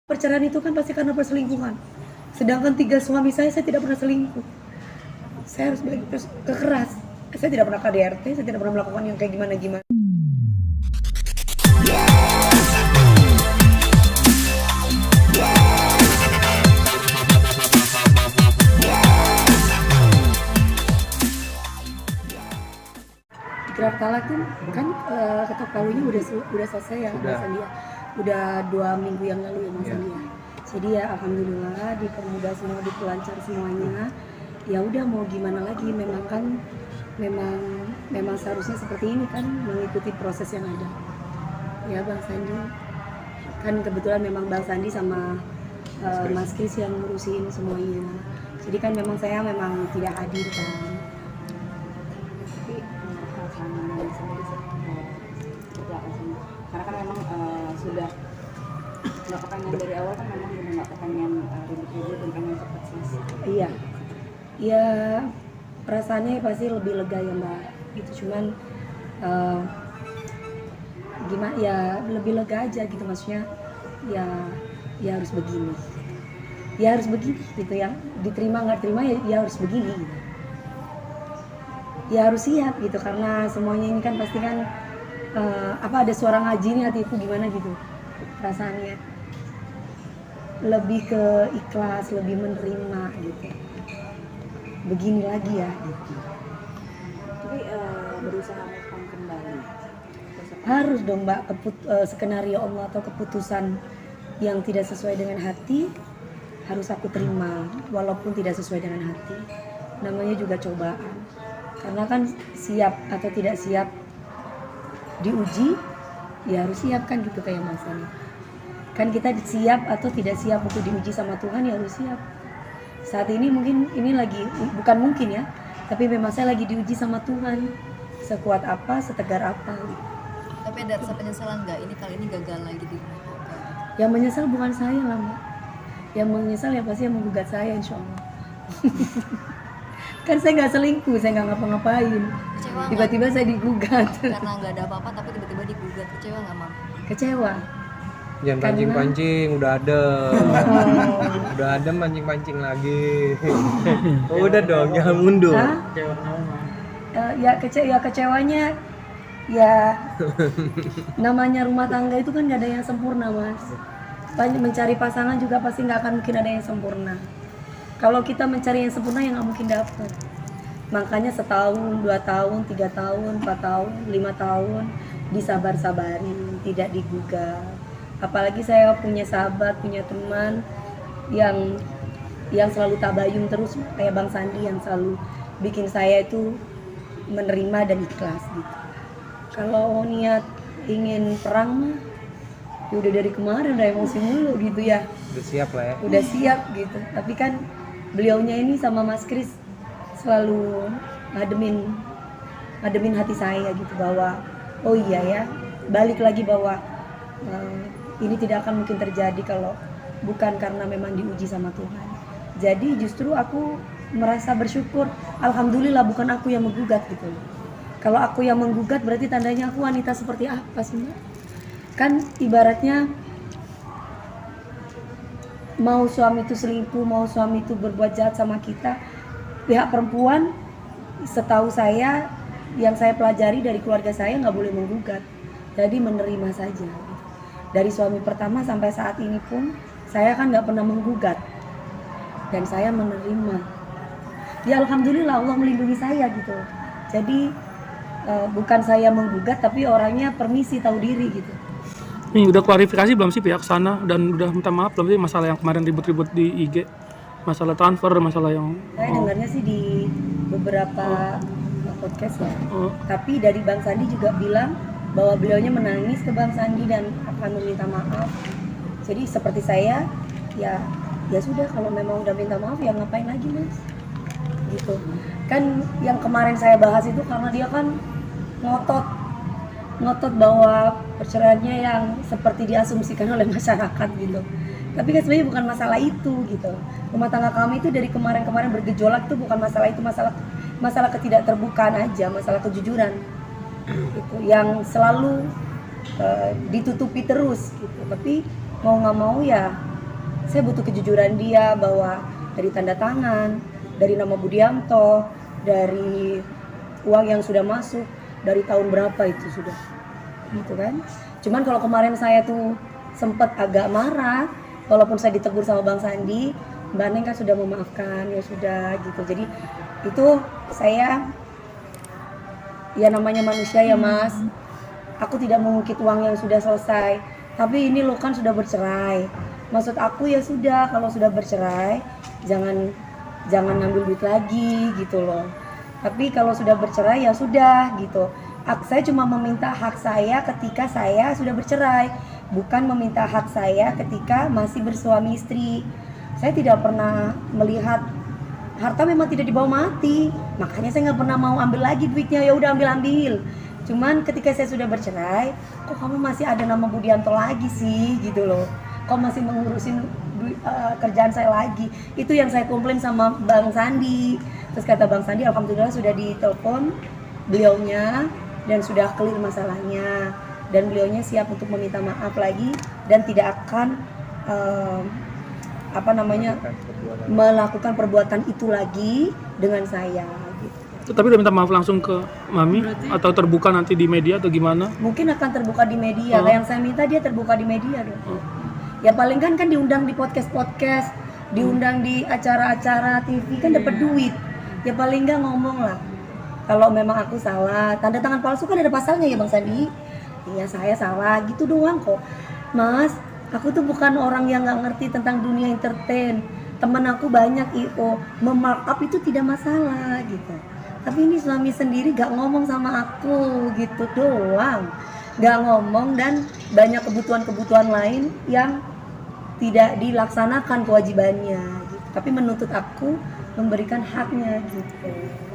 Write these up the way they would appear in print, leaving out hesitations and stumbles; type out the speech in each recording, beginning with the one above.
Perceraian itu kan pasti karena perselingkuhan. Sedangkan 3 suami saya tidak pernah selingkuh. Saya harus kekeras. Saya tidak pernah KDRT, saya tidak pernah melakukan yang kayak gimana-gimana. Draft talak tuh kan ketok palunya udah selesai ya Mas Andi ya. Udah 2 minggu yang lalu ya Mas Andi ya. Jadi ya alhamdulillah dipermudah semua, dipelancar semuanya. Ya udah mau gimana lagi, memang kan memang seharusnya seperti ini kan, mengikuti proses yang ada. Ya Bang Sandi. Kan kebetulan memang Bang Sandi sama Mas Kris yang ngurusin semuanya. Jadi kan memang saya memang tidak hadir kan. Karena kan memang sudah nggak kepengen dari awal, kan memang udah nggak kepengen ribut-ribut dan pengen cepet selesai. Iya, ya perasaannya pasti lebih lega ya Mbak, gitu. Cuman gimana ya, lebih lega aja gitu, maksudnya ya harus begini, ya harus begini gitu ya, diterima nggak terima ya harus begini gitu. Ya harus siap gitu, karena semuanya ini kan pasti kan ada suara ngaji nih hatiku gimana gitu perasaannya, lebih ke ikhlas, lebih menerima gitu, begini lagi ya gitu. Tapi berusaha move on kembali Harus dong Mbak, skenario Allah atau keputusan yang tidak sesuai dengan hati harus aku terima walaupun tidak sesuai dengan hati, namanya juga cobaan. Karena kan siap atau tidak siap diuji, ya harus siap kan gitu kayak Mas Ani. Kan kita siap atau tidak siap untuk diuji sama Tuhan, ya harus siap. Saat ini mungkin ini lagi, bukan mungkin ya, tapi memang saya lagi diuji sama Tuhan. Sekuat apa, setegar apa gitu. Tapi ada rasa penyesalan nggak? Ini kali ini gagal lagi di rumah tangga. Yang menyesal bukan saya lah Mbak. Yang menyesal ya pasti yang menggugat saya, insya Allah. Kan saya nggak selingkuh, saya nggak ngapa-ngapain. Kecewa nggak? Tiba-tiba saya digugat. Karena nggak ada apa-apa tapi tiba-tiba digugat. Kecewa nggak Mam? Kecewa. Jangan pancing-pancing, udah ada. Udah ada pancing-pancing lagi. Udah dong, jangan mundur. Hah? Ya kecewanya ya namanya rumah tangga itu kan nggak ada yang sempurna Mas. Mencari pasangan juga pasti nggak akan mungkin ada yang sempurna. Kalau kita mencari yang sempurna ya nggak mungkin dapat. Makanya setahun, 2 tahun, 3 tahun, 4 tahun, 5 tahun disabar-sabarin, tidak digugat. Apalagi saya punya sahabat, punya teman yang selalu tabayun terus kayak Bang Sandi, yang selalu bikin saya itu menerima dan ikhlas gitu. Kalau niat ingin perang mah ya udah dari kemarin, udah emosi mulu gitu ya. Udah siap lah ya. Udah siap gitu. Tapi kan beliaunya ini sama Mas Kris selalu ngademin hati saya gitu, bahwa oh iya ya, balik lagi bahwa ini tidak akan mungkin terjadi kalau bukan karena memang diuji sama Tuhan. Jadi justru aku merasa bersyukur, alhamdulillah bukan aku yang menggugat gitu. Kalau aku yang menggugat berarti tandanya aku wanita seperti apa sih Mbak? Kan ibaratnya mau suami itu selingkuh, mau suami itu berbuat jahat sama kita, pihak perempuan setahu saya, yang saya pelajari dari keluarga saya, nggak boleh menggugat. Jadi menerima saja. Dari suami pertama sampai saat ini pun saya kan nggak pernah menggugat dan saya menerima. Ya alhamdulillah Allah melindungi saya gitu. Jadi bukan saya menggugat tapi orangnya permisi, tahu diri gitu. Ini udah klarifikasi belum sih pihak sana, dan udah minta maaf belum sih masalah yang kemarin ribut-ribut di IG, masalah transfer, masalah yang Saya dengarnya sih di beberapa podcast ya. Tapi dari Bang Sandi juga bilang bahwa beliaunya menangis ke Bang Sandi dan akan meminta maaf. Jadi seperti saya, ya sudah, kalau memang udah minta maaf ya ngapain lagi Mas? Gitu. Kan yang kemarin saya bahas itu karena dia kan ngotot bahwa perceraiannya yang seperti diasumsikan oleh masyarakat gitu. Tapi kan sebenarnya bukan masalah itu gitu. Rumah tangga kami itu dari kemarin bergejolak tuh bukan masalah itu, masalah ketidakterbukaan aja, masalah kejujuran gitu, yang selalu ditutupi terus gitu. Tapi mau nggak mau ya Saya butuh kejujuran dia bahwa dari tanda tangan, dari nama Budianto, dari uang yang sudah masuk, dari tahun berapa itu sudah, gitu kan. Cuman kalau kemarin saya tuh sempat agak marah, walaupun saya ditegur sama Bang Sandi, Mbak Neng kan sudah memaafkan, ya sudah gitu. Jadi itu saya, ya namanya manusia ya Mas, aku tidak mengungkit uang yang sudah selesai, tapi ini lo kan sudah bercerai. Maksud aku ya sudah, kalau sudah bercerai jangan ngambil duit lagi gitu loh. Tapi kalau sudah bercerai ya sudah gitu. Saya cuma meminta hak saya ketika saya sudah bercerai, bukan meminta hak saya ketika masih bersuami istri. Saya tidak pernah melihat harta memang tidak dibawa mati, makanya saya nggak pernah mau ambil lagi duitnya. Ya udah ambil. Cuman ketika saya sudah bercerai, kok kamu masih ada nama Budianto lagi sih gitu loh. Kok masih mengurusin kerjaan saya lagi. Itu yang saya komplain sama Bang Sandi. Terus kata Bang Sandi, alhamdulillah sudah ditelepon beliaunya dan sudah clear masalahnya, dan beliaunya siap untuk meminta maaf lagi dan tidak akan melakukan perbuatan itu lagi dengan saya gitu. Tapi udah minta maaf langsung ke Mami atau terbuka nanti di media atau gimana? Mungkin akan terbuka di media. Yang saya minta dia terbuka di media dong. Ya paling kan diundang di podcast, diundang di acara-acara TV kan dapat duit. Ya paling nggak ngomong lah. Kalau memang aku salah, tanda tangan palsu kan ada pasalnya ya Bang Sandi. Iya saya salah gitu doang kok. Mas, aku tuh bukan orang yang nggak ngerti tentang dunia entertain. Temen aku banyak IO, memarkup itu tidak masalah gitu. Tapi ini suami sendiri gak ngomong sama aku gitu doang. Gak ngomong dan banyak kebutuhan-kebutuhan lain yang tidak dilaksanakan kewajibannya gitu. Tapi menuntut aku memberikan haknya gitu.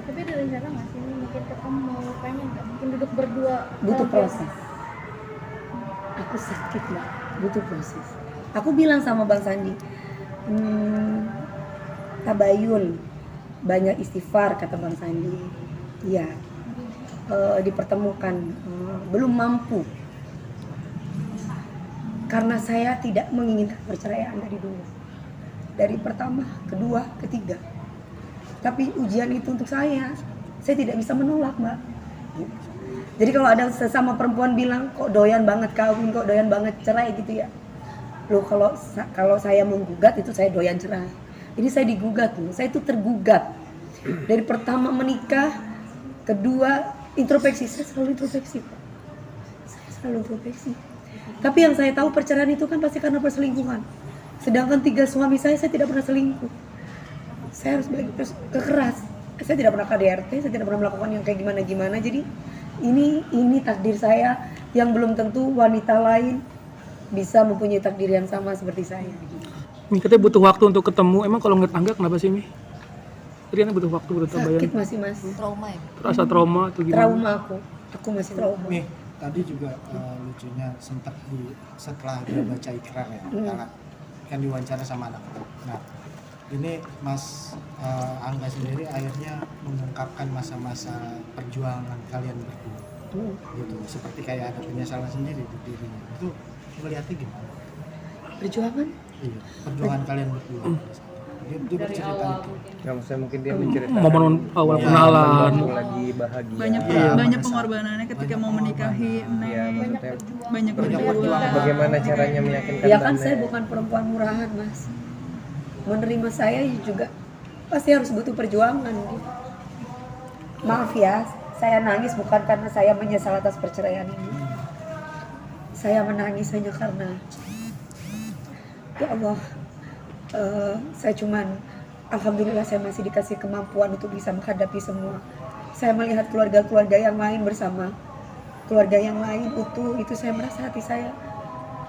Tapi ada rencana nggak sih mungkin ketemu, pengen nggak mungkin duduk berdua? Butuh proses. Aku sakit Mbak, butuh proses. Aku bilang sama Bang Sandi, tabayun, banyak istighfar kata Bang Sandi. Iya, dipertemukan, belum mampu. Karena saya tidak menginginkan perceraian dari dulu. Dari pertama, kedua, ketiga. Tapi ujian itu untuk saya tidak bisa menolak Mbak. Jadi kalau ada sesama perempuan bilang kok doyan banget kawin, kok doyan banget cerai gitu ya. Loh kalau saya menggugat itu saya doyan cerai. Ini saya digugat loh, saya itu tergugat. Dari pertama menikah, kedua introspeksi, saya selalu introspeksi. Tapi yang saya tahu perceraian itu kan pasti karena perselingkuhan. Sedangkan 3 suami saya tidak pernah selingkuh. Saya harus kekeras. Saya tidak pernah KDRT, saya tidak pernah melakukan yang kayak gimana-gimana. Jadi ini takdir saya yang belum tentu wanita lain bisa mempunyai takdir yang sama seperti saya. Mi katanya butuh waktu untuk ketemu. Emang kalau ngeliat Angga kenapa sih Mi? Tadi kan butuh waktu butuh tabayan. Sakit masih mas. Trauma ya? Rasa trauma atau gimana? Trauma aku masih trauma. Nih, tadi juga lucunya sempat setelah dia baca ikrar ya, kan diwawancara sama anak. Nah, ini Mas Angga sendiri akhirnya mengungkapkan masa-masa perjuangan kalian berdua, gitu. Seperti kayak ada penyesalan sendiri di dirinya. Itu melihatnya gimana? Perjuangan? Iya, perjuangan kalian berdua. Dia bercerita itu. Ya maksudnya mungkin dia menceritakan Momen awal kenalan. waktu lagi bahagia. Banyak pengorbanannya ketika mau menikahi Iya, maksudnya banyak perjuangan. berjuang. bagaimana caranya meyakinkan Ya kan Mbak saya Nek? bukan perempuan murahan mas. Menerima saya juga pasti harus butuh perjuangan. Maaf ya, saya nangis bukan karena saya menyesal atas perceraian ini. Saya menangis hanya karena ya Allah, saya cuman alhamdulillah saya masih dikasih kemampuan untuk bisa menghadapi semua. Saya melihat keluarga-keluarga yang lain bersama keluarga yang lain utuh, itu saya merasa hati saya,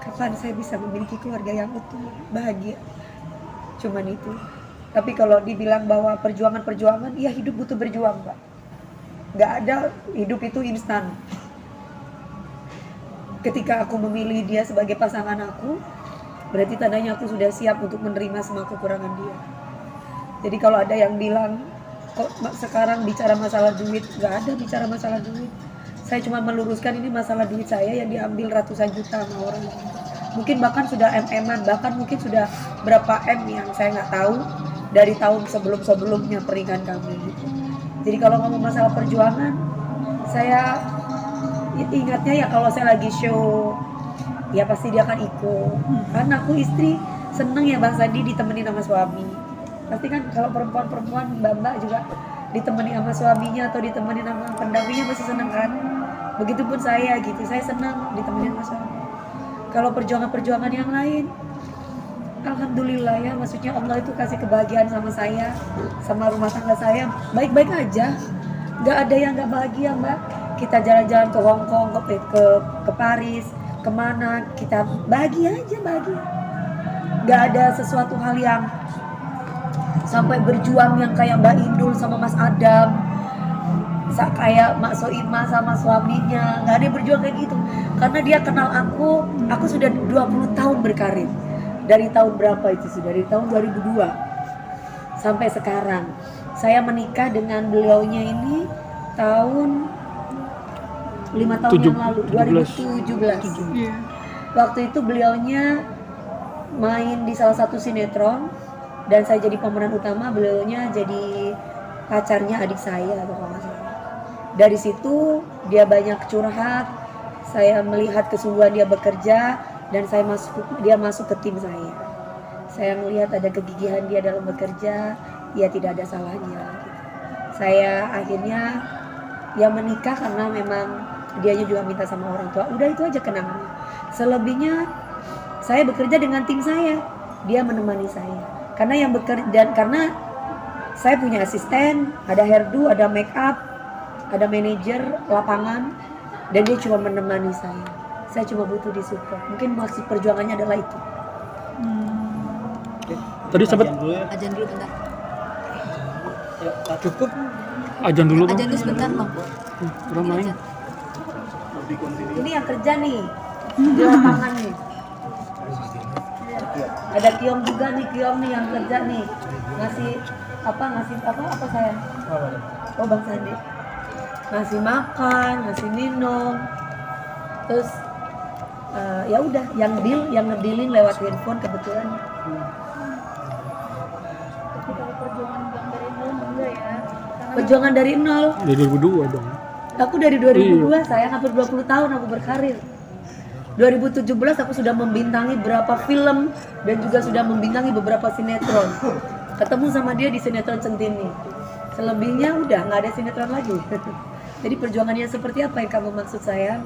kapan saya bisa memiliki keluarga yang utuh, bahagia. Cuman itu. Tapi kalau dibilang bahwa perjuangan-perjuangan, ya hidup butuh berjuang, Pak. Gak ada hidup itu instan. Ketika aku memilih dia sebagai pasangan aku, berarti tandanya aku sudah siap untuk menerima semua kekurangan dia. Jadi kalau ada yang bilang, kok sekarang bicara masalah duit, gak ada bicara masalah duit. Saya cuma meluruskan ini masalah duit saya yang diambil ratusan juta sama orang. mungkin bahkan sudah MM-an, bahkan mungkin sudah berapa M yang saya nggak tahu dari tahun sebelum-sebelumnya pernikahan kami gitu. Jadi kalau ngomong masalah perjuangan, saya ingatnya ya kalau saya lagi show, ya pasti dia akan ikut. Karena aku istri seneng ya Bang Sandi ditemenin sama suami. Pasti kan kalau perempuan-perempuan mbak-mbak juga ditemani sama suaminya atau ditemani sama pendampingnya pasti seneng kan. Begitupun saya gitu, saya senang ditemenin sama suami. Kalau perjuangan-perjuangan yang lain, alhamdulillah ya, maksudnya Allah itu kasih kebahagiaan sama saya, sama rumah tangga saya, baik-baik aja. Gak ada yang gak bahagia mbak. Kita jalan-jalan ke Hong Kong, ke Paris, kemana, kita bahagia aja, bahagia. Gak ada sesuatu hal yang sampai berjuang yang kayak Mbak Indul sama Mas Adam, kayak Mak Soima sama suaminya, nggak ada yang berjuang kayak gitu. Karena dia kenal aku sudah 20 tahun berkarir. Dari tahun berapa itu sudah? Dari tahun 2002 sampai sekarang. Saya menikah dengan beliaunya ini tahun 5 tahun yang lalu, 2017. Iya. Waktu itu beliaunya main di salah satu sinetron dan saya jadi pemeran utama, beliaunya jadi pacarnya adik saya atau kalau nggak salah. Dari situ dia banyak curhat, saya melihat kesungguhan dia bekerja dan dia masuk ke tim saya. Saya melihat ada kegigihan dia dalam bekerja, ya tidak ada salahnya. Saya akhirnya ya menikah karena memang dianya juga minta sama orang tua. Udah itu aja kenangannya. Selebihnya saya bekerja dengan tim saya, dia menemani saya. Karena yang bekerja dan karena saya punya asisten, ada hairdo, ada make up, ada manajer lapangan, dan dia cuma menemani saya. Saya cuma butuh disupport. Mungkin maksud perjuangannya adalah itu. Tadi sempat Ajan dulu bentar. Cukup. ajan dulu bang. Ajan dulu sebentar bang. Udah main. Ajan. Ini yang kerja nih di lapangan nih. Ada Kiom juga nih, Kiom nih yang kerja nih. Ngasih apa sayang? Oh Bang Sandi. Ngasih makan, ngasih minum. Terus ya udah yang ngedealin lewat handphone kebetulan. Tapi kalau perjuangan Bang dari nol enggak ya? Karena Perjuangan dari nol. Dari 2002 dong. Aku dari 2002, saya hampir 20 tahun aku berkarir. 2017 aku sudah membintangi beberapa film dan juga sudah membintangi beberapa sinetron. Ketemu sama dia di sinetron Centini. Selebihnya udah nggak ada sinetron lagi. Jadi perjuangannya seperti apa yang kamu maksud sayang?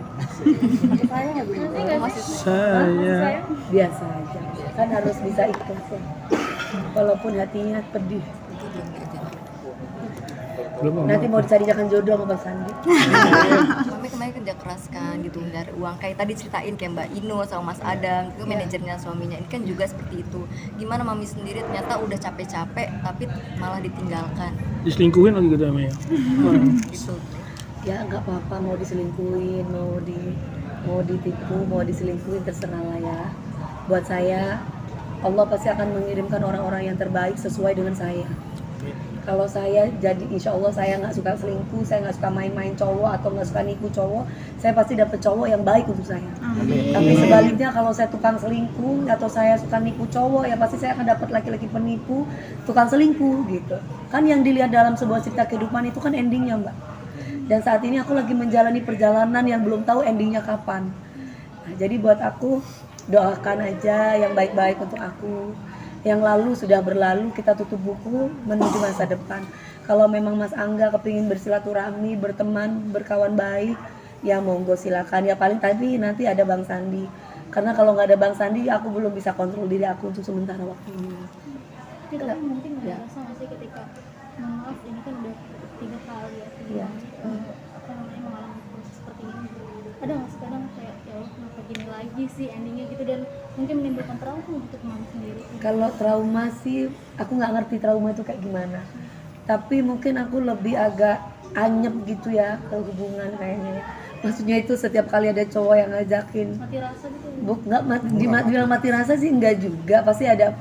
Saya nggak begitu. Saya Biasa aja. Kan harus bisa ikhlas ya. Walaupun hatinya pedih. belum. Nanti mau dicari-carikan jodoh sama Bang Sandi. Mami kemarin kerja keras kan gitu dari uang kayak tadi ceritain kayak Mbak Ino sama Mas Adam itu manajernya suaminya ini kan juga seperti itu. Gimana Mami sendiri ternyata udah capek-capek tapi malah ditinggalkan Diselingkuhin lagi gitu ya. gitu. Ya nggak apa-apa, mau diselingkuhin, mau ditipu, mau diselingkuhin, terserah lah ya. Buat saya Allah pasti akan mengirimkan orang-orang yang terbaik sesuai dengan saya. Kalau saya jadi, insya Allah saya nggak suka selingkuh, saya nggak suka main-main cowok atau nggak suka nipu cowok, saya pasti dapet cowok yang baik untuk saya. Tapi sebaliknya kalau saya tukang selingkuh atau saya suka nipu cowok, ya pasti saya akan dapat laki-laki penipu, tukang selingkuh gitu. Kan yang dilihat dalam sebuah cerita kehidupan itu kan endingnya Mbak. Dan saat ini aku lagi menjalani perjalanan yang belum tahu endingnya kapan. Nah, jadi buat aku doakan aja yang baik-baik untuk aku. Yang lalu sudah berlalu, kita tutup buku menuju masa depan. Kalau memang Mas Angga kepingin bersilaturahmi, berteman, berkawan baik, ya monggo silakan. Ya paling tadi nanti ada Bang Sandi. Karena kalau nggak ada Bang Sandi, aku belum bisa kontrol diri aku untuk sementara waktu ini. Tapi mungkin nggak rasa nggak sih ketika maaf ini kan udah 3 kali ya, Iya. apa namanya mengalami proses seperti ini. Ada nggak sih kadang kayak ya Allah kenapa gini lagi sih endingnya gitu dan mungkin menimbulkan trauma untuk mama sendiri. Kalau trauma sih, aku nggak ngerti trauma itu kayak gimana. Tapi mungkin aku lebih agak anyep gitu ya ke hubungan kayaknya. Maksudnya itu setiap kali ada cowok yang ngajakin, Mati rasa gitu. dibilang mati rasa sih enggak juga. Pasti ada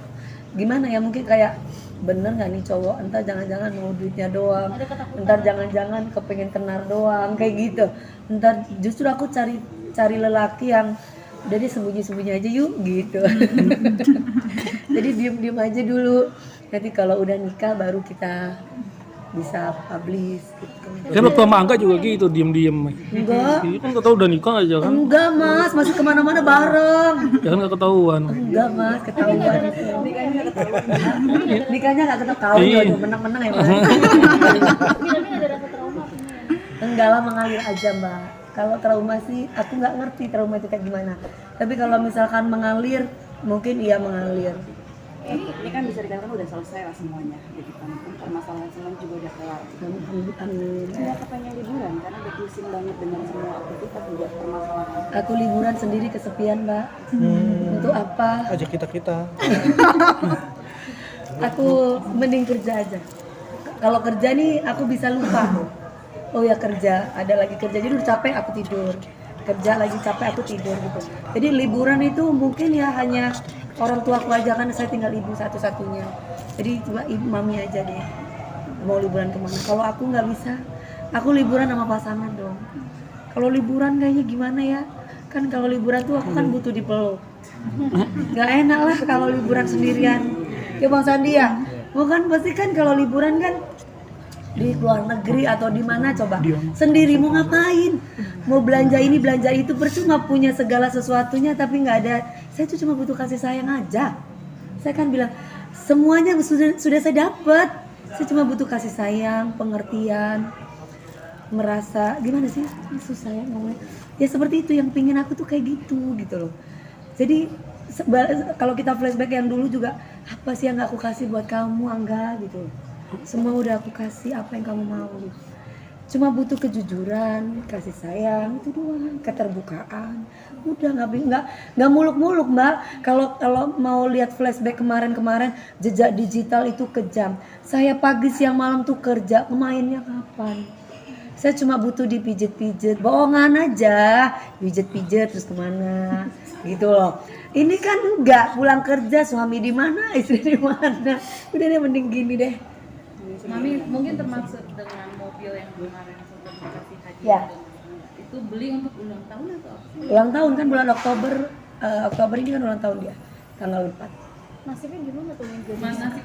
gimana ya, mungkin kayak bener nggak nih cowok, entar jangan-jangan mau duitnya doang, Ada ketakutan. entar jangan-jangan kepengen tenar doang kayak gitu. Entar justru aku cari lelaki yang udah deh sembunyi-sembunyi aja yuk gitu. Jadi diem-diem aja dulu, nanti kalau udah nikah baru kita bisa publish gitu. Kan waktu sama Angga juga gitu, diem-diem. Enggak, Iya kan kata udah nikah aja kan. enggak mas, masih kemana-mana bareng. Ya kan gak ketahuan. Enggak mas, ketahuan. Nikahnya nggak ketahuan, Iya. juga menang-menang ya mas. Tapi ada rasa trauma punya. Enggak lah, mengalir aja mbak. Kalau trauma sih, aku nggak ngerti trauma itu kayak gimana. Tapi kalau misalkan mengalir, mungkin iya mengalir. Ini kan bisa dikatakan udah selesai lah semuanya gitu kan. Permasalahan semuanya juga udah kelar. Amin. Cuma kepengen liburan karena udah pusing banget dengan semua aktivitas juga permasalahan. Aku liburan sendiri kesepian mbak. Untuk apa? Ajak kita. Aku mending kerja aja. Kalau kerja nih aku bisa lupa. Oh ya kerja, ada lagi kerja. Jadi udah capek aku tidur. Kerja lagi capek aku tidur gitu. Jadi liburan itu mungkin ya hanya orang tuaku aja, kan saya tinggal ibu satu-satunya. Jadi coba ibu mami aja deh mau liburan kemana. Kalau aku nggak bisa, aku liburan sama pasangan dong. Kalau liburan kayaknya gimana ya? Kan kalau liburan tuh aku kan butuh dipeluk. Gak enak lah kalau liburan sendirian. Ya Bang Sandi ya, bukan pasti kan kalau liburan kan di luar negeri atau di mana coba sendiri mau ngapain, mau belanja ini belanja itu, percuma punya segala sesuatunya tapi nggak ada. Saya tuh cuma butuh kasih sayang aja. Saya kan bilang semuanya sudah saya dapat, saya cuma butuh kasih sayang, pengertian, merasa gimana sih, susah ya ngomongnya ya, seperti itu yang pingin aku tuh kayak gitu loh. Jadi kalau kita flashback yang dulu juga, apa sih yang gak aku kasih buat kamu Angga gitu, semua udah aku kasih, apa yang kamu mau gitu. Cuma butuh kejujuran, kasih sayang, itu doang, keterbukaan. Udah nggak muluk-muluk mbak. Kalau mau lihat flashback kemarin jejak digital itu kejam. Saya pagi siang malam tuh kerja, mainnya kapan? Saya cuma butuh dipijet-pijet, bohongan aja, pijet-pijet terus kemana, gitu loh. Ini kan enggak, pulang kerja suami di mana, istri di mana. Udah deh mending gini deh. Mami mungkin termasuk dengan mobil yang kemarin sempat dikasih hadiah. Ya. Itu beli untuk ulang tahun atau apa? Ulang tahun kan bulan Oktober, Oktober ini kan ulang tahun dia, tanggal 4. Nasibnya gimana tuh yang jadi?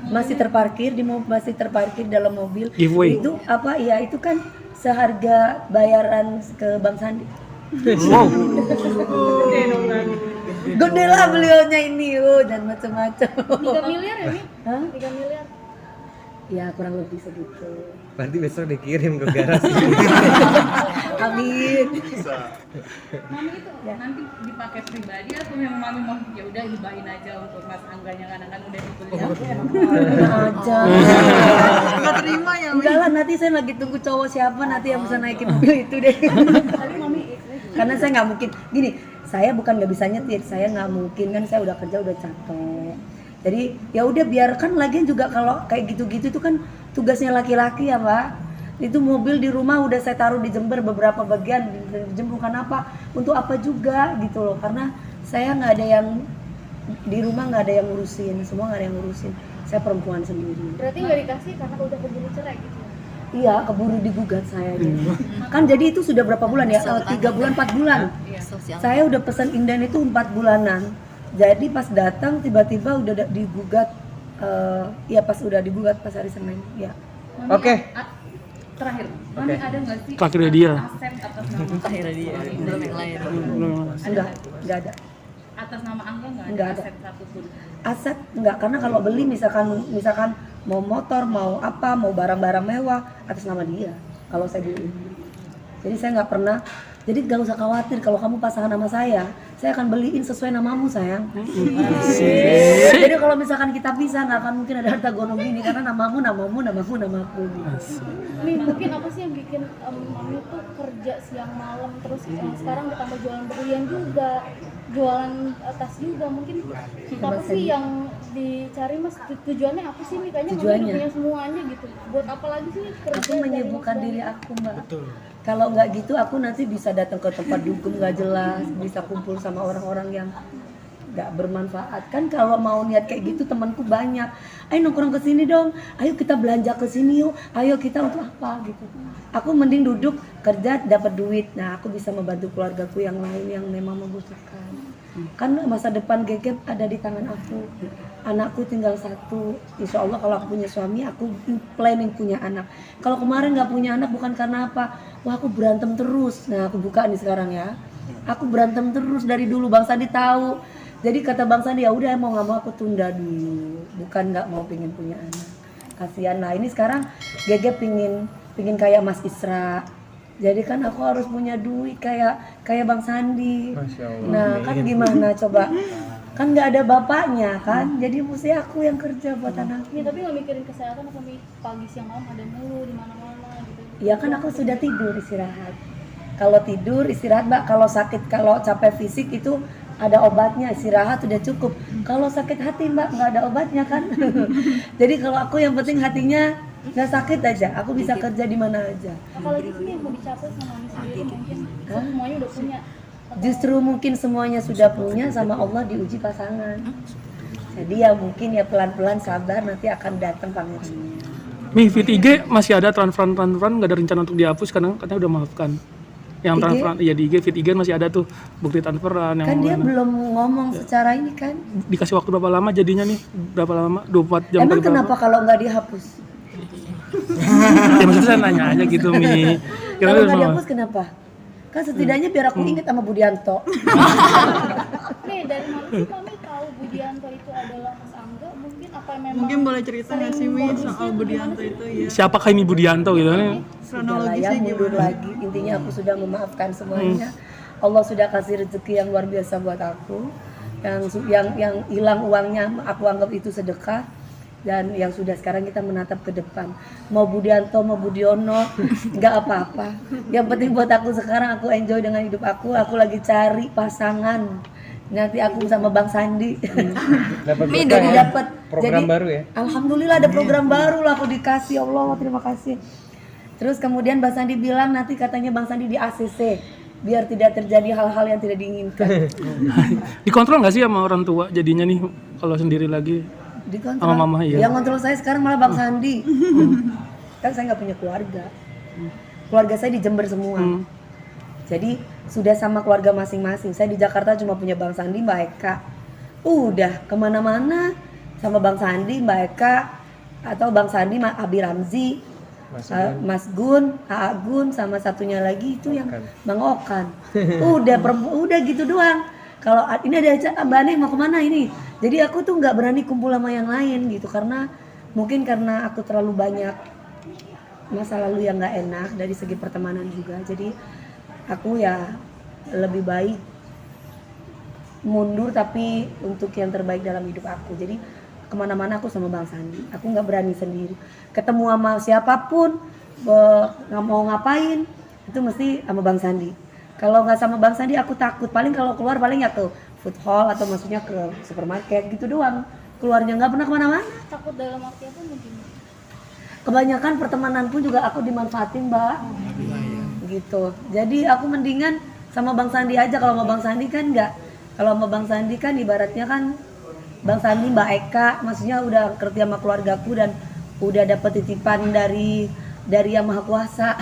Masih terparkir dalam mobil. Giveaway. Itu apa ya, itu kan seharga bayaran ke Bang Sandi. Wow. Gede lah beliaunya ini, dan macam-macam. 3 miliar ya nih? Hah? 3 miliar. Ya kurang lebih segitu. Berarti besok dikirim ke garasi. Amin. Mami itu nanti dipakai pribadi atau memang Mami mau ya udah hibahin aja untuk Mas Angganya kan udah di kuliah. Aja. Nggak terima ya. Enggak lah, nanti saya lagi tunggu cowok siapa nanti yang bisa naikin mobil itu deh. Karena saya nggak mungkin gini, saya bukan nggak bisa nyetir, saya nggak mungkin, kan saya udah kerja udah capek. Jadi ya udah biarkan, lagian juga kalau kayak gitu-gitu itu kan tugasnya laki-laki ya Pak. Itu mobil di rumah udah saya taruh di Jember beberapa bagian, di Jember bukan apa, untuk apa juga gitu loh. Karena saya nggak ada yang di rumah, nggak ada yang ngurusin, semua nggak ada yang ngurusin. Saya perempuan sendiri. Berarti nggak dikasih karena udah keburu cerai gitu. Iya, keburu digugat saya. Kan jadi itu sudah berapa bulan ya? 3 bulan, 4 bulan. Sosial. Saya udah pesan inden itu 4 bulanan. Jadi pas datang tiba-tiba udah digugat. Ya pas udah digugat pas hari Senin. Ya. Mami, Oke. Terakhir, Mami ada nggak sih Terakhirnya dia. aset atas nama Akhirnya dia belum yang lain. Enggak ada. atas nama Angga nggak Nggak ada ada. aset satupun? Aset enggak, karena kalau beli misalkan mau motor, mau apa, mau barang-barang mewah atas nama dia. Kalau saya beli. Jadi saya nggak pernah. Jadi gak usah khawatir kalau kamu pasangan sama saya akan beliin sesuai namamu sayang. Jadi kalau misalkan kita pisah nggak akan mungkin ada harta gono gini, karena namamu, namaku. Nih mungkin apa sih yang bikin Mami tuh kerja siang malam terus sekarang ditambah jualan berlian juga, jualan tas juga, mungkin apa sih yang dicari Mas, tujuannya apa sih nih? Kayaknya Mami Tujuannya? udah punya semuanya gitu. Buat apa lagi sih kerja? Aku menyibukkan dari diri Mas aku mbak. Betul. Kalau nggak gitu aku nanti bisa datang ke tempat dugem nggak jelas, bisa kumpul sama orang-orang yang nggak bermanfaat. Kan kalau mau niat kayak gitu temanku banyak. Ayo nongkrong ke sini dong, ayo kita belanja ke sini yuk, ayo kita untuk apa gitu. Aku mending duduk kerja dapat duit. Nah aku bisa membantu keluargaku yang lain yang memang membutuhkan. Kan masa depan Gegep ada di tangan aku. Anakku tinggal satu. Insya Allah kalau aku punya suami, aku planning punya anak. Kalau kemarin nggak punya anak bukan karena apa? Wah aku berantem terus. Nah aku buka nih sekarang ya. Aku berantem terus dari dulu. Bang Sandi tahu. Jadi kata Bang Sandi ya udah mau nggak mau aku tunda dulu. Bukan nggak mau pengen punya anak. Kasihan. Nah ini sekarang Gegep pingin kayak Mas Isra. Jadi kan aku harus punya duit kayak Bang Sandi. Masya Allah. Nah kan gimana coba? Kan nggak ada bapaknya kan, jadi mesti aku yang kerja buat anak. Ya, tapi nggak mikirin kesehatan apa pagi siang malam ada mulu di mana-mana gitu. Ya kan aku sudah tidur istirahat. Kalau tidur istirahat Mbak, kalau sakit kalau capek fisik itu ada obatnya, istirahat sudah cukup. Kalau sakit hati Mbak nggak ada obatnya kan. Jadi kalau aku yang penting hatinya nggak sakit aja, aku bisa kerja di mana aja. Apalagi sih yang mau dicapai sama Mami sendiri mungkin semuanya udah punya. Justru mungkin semuanya sudah punya, sama Allah diuji pasangan. Jadi ya mungkin ya pelan-pelan sabar, nanti akan datang pangerannya. Mi, VT masih ada transferan nggak ada rencana untuk dihapus karena katanya udah maafkan. Yang IG? transferan ya di IG VT masih ada tuh bukti transferan yang Kan dia mana. belum ngomong secara ini kan. Dikasih waktu berapa lama jadinya nih? Berapa lama? 24 jam Emang kali kenapa kalau nggak dihapus? Ya maksudnya saya nanya aja gitu Mi. Kalau nggak dihapus kenapa? Kan setidaknya biar aku inget sama Budianto. Nih dari mana sih Mami tahu Budianto itu adalah Mas Angga? Mungkin apa memang Mungkin boleh cerita nggak sih Mi soal Budianto itu ya? Siapakah ini Budianto gitu kan? Sudahlah ya, mundur lagi. Intinya aku sudah memaafkan semuanya. Allah sudah kasih rezeki yang luar biasa buat aku. Yang hilang uangnya aku anggap itu sedekah. Dan yang sudah sekarang kita menatap ke depan. Mau Budianto, mau Budiono, nggak apa-apa. Yang penting buat aku sekarang, aku enjoy dengan hidup aku. Aku lagi cari pasangan. Nanti aku sama Bang Sandi. Dapat Mi, berkah dari ya? dapat. Program Jadi, baru ya? Alhamdulillah ada program baru lah aku dikasih. Allah terima kasih. Terus kemudian Bang Sandi bilang nanti katanya Bang Sandi di ACC biar tidak terjadi hal-hal yang tidak diinginkan. Dikontrol nggak sih sama orang tua jadinya nih kalau sendiri lagi? Dikontrol. Sama mama, iya. Yang kontrol saya sekarang malah Bang Sandi. Kan saya nggak punya keluarga. Keluarga saya di Jember semua. Jadi sudah sama keluarga masing-masing. Saya di Jakarta cuma punya Bang Sandi, Mbak Eka. Udah kemana-mana sama Bang Sandi, Mbak Eka, atau Bang Sandi, Abi Ramzi, Mas Gun, Aa Gun, sama satunya lagi itu yang Bang Okan. Udah gitu doang. Kalau ini ada Mbak Ane mau kemana ini? Jadi aku tuh nggak berani kumpul sama yang lain gitu karena mungkin karena aku terlalu banyak masa lalu yang nggak enak dari segi pertemanan juga. Jadi aku ya lebih baik mundur tapi untuk yang terbaik dalam hidup aku. Jadi kemana-mana aku sama Bang Sandi. Aku nggak berani sendiri. Ketemu sama siapapun nggak mau ngapain itu mesti sama Bang Sandi. Kalau nggak sama Bang Sandi aku takut. Paling kalau keluar paling ya ke food hall atau maksudnya ke supermarket gitu doang. Keluarnya nggak pernah kemana-mana. takut dalam arti apa mungkin? Kebanyakan pertemanan pun juga aku dimanfaatin Mbak. Gitu. Jadi aku mendingan sama Bang Sandi aja. Kalau sama Bang Sandi kan nggak. Kalau sama Bang Sandi kan ibaratnya kan Bang Sandi, Mbak Eka, maksudnya udah kerja sama keluargaku dan udah dapet titipan dari Yang Maha Kuasa.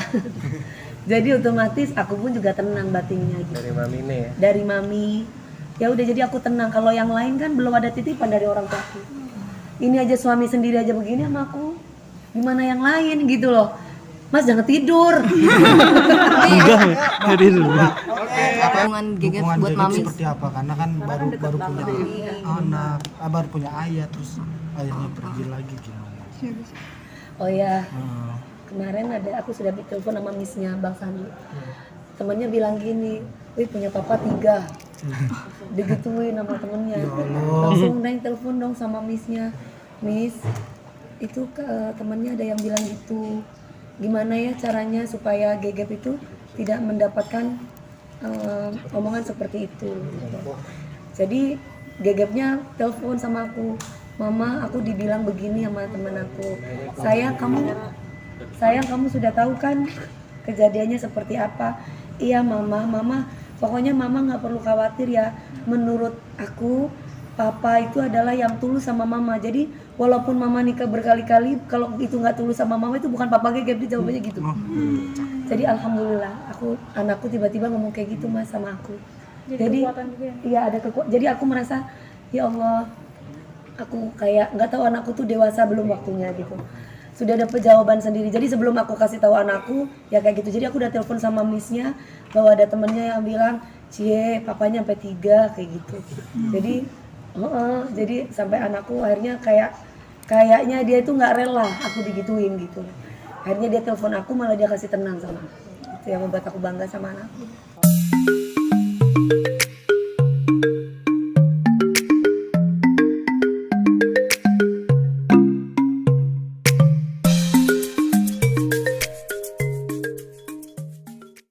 Jadi otomatis aku pun juga tenang batinnya gitu. Dari Mami nih ya? Dari Mami. Ya udah jadi aku tenang. Kalau yang lain kan belum ada titipan dari orang tuaku. Ini aja suami sendiri aja begini sama aku. Gimana yang lain gitu loh. Mas jangan tidur. Enggak tidur. Hubungan Gegep buat Gegep Mami seperti apa? Karena kan baru punya anak, baru punya ayah terus ayahnya pergi lagi gimana? Oh ya. Kemarin aku sudah telepon sama missnya Bang Sandi. Temennya bilang gini, wih punya papa 3. Digituin sama temennya. Langsung Neng telepon dong sama missnya. Miss, itu temennya ada yang bilang gitu. Gimana ya caranya supaya Gegep itu tidak mendapatkan omongan seperti itu. Jadi Gegepnya telepon sama aku. Mama, aku dibilang begini sama temen aku. Sayang kamu sudah tahu kan kejadiannya seperti apa? Iya mama, pokoknya mama nggak perlu khawatir ya. Menurut aku, papa itu adalah yang tulus sama mama. Jadi walaupun mama nikah berkali-kali, kalau itu nggak tulus sama mama itu bukan papa Gegep, dia jawabannya gitu. Jadi alhamdulillah, anakku tiba-tiba ngomong kayak gitu mas sama aku. Jadi kekuatan juga ya. iya ada kekuatan. Jadi aku merasa ya Allah, aku kayak nggak tahu anakku tuh dewasa belum waktunya gitu. Sudah dapet jawaban sendiri. Jadi sebelum aku kasih tahu anakku ya kayak gitu. Jadi aku udah telepon sama missnya bahwa ada temennya yang bilang, "Cie, papanya sampai 3," kayak gitu. Jadi sampai anakku akhirnya kayaknya dia itu nggak rela aku digituin gitu. Akhirnya dia telepon aku, malah dia kasih tenang sama aku. Itu yang membuat aku bangga sama anakku.